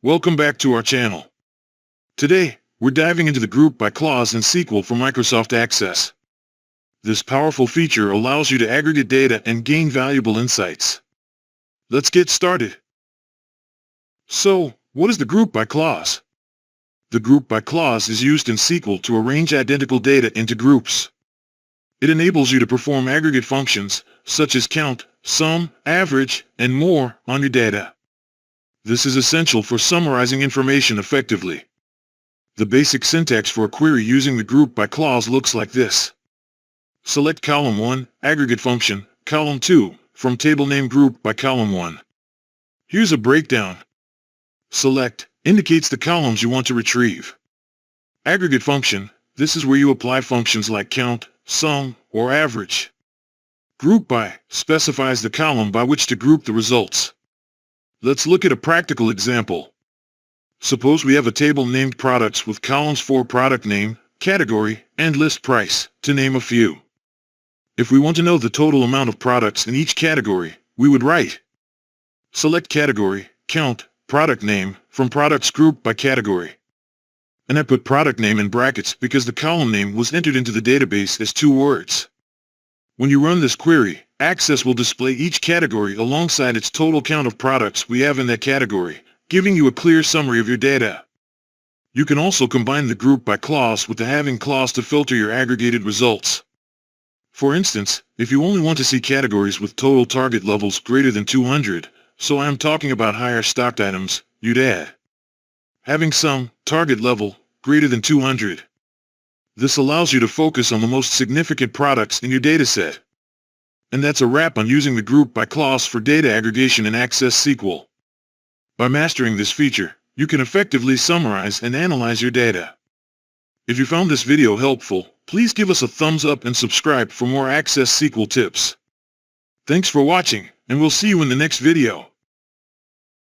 Welcome back to our channel. Today, we're diving into the group by clause in SQL for Microsoft Access. This powerful feature allows you to aggregate data and gain valuable insights. Let's get started. So, what is the group by clause? The group by clause is used in SQL to arrange identical data into groups. It enables you to perform aggregate functions, such as count, sum, average, and more, on your data. This is essential for summarizing information effectively. The basic syntax for a query using the group by clause looks like this. Select column 1, aggregate function, column 2, from table name group by column 1. Here's a breakdown. Select indicates the columns you want to retrieve. Aggregate function, this is where you apply functions like count, sum, or average. Group by specifies the column by which to group the results. Let's look at a practical example. Suppose we have a table named products with columns for product name, category, and list price, to name a few. If we want to know the total amount of products in each category, we would write select category, count, product name, from products group by category. And I put product name in brackets because the column name was entered into the database as two words. When you run this query, Access will display each category alongside its total count of products we have in that category, giving you a clear summary of your data. You can also combine the group by clause with the having clause to filter your aggregated results. For instance, if you only want to see categories with total target levels greater than 200, so I am talking about higher stocked items, you'd add having sum, target level, greater than 200. This allows you to focus on the most significant products in your dataset. And that's a wrap on using the group by clause for data aggregation in Access SQL. By mastering this feature, you can effectively summarize and analyze your data. If you found this video helpful, please give us a thumbs up and subscribe for more Access SQL tips. Thanks for watching, and we'll see you in the next video.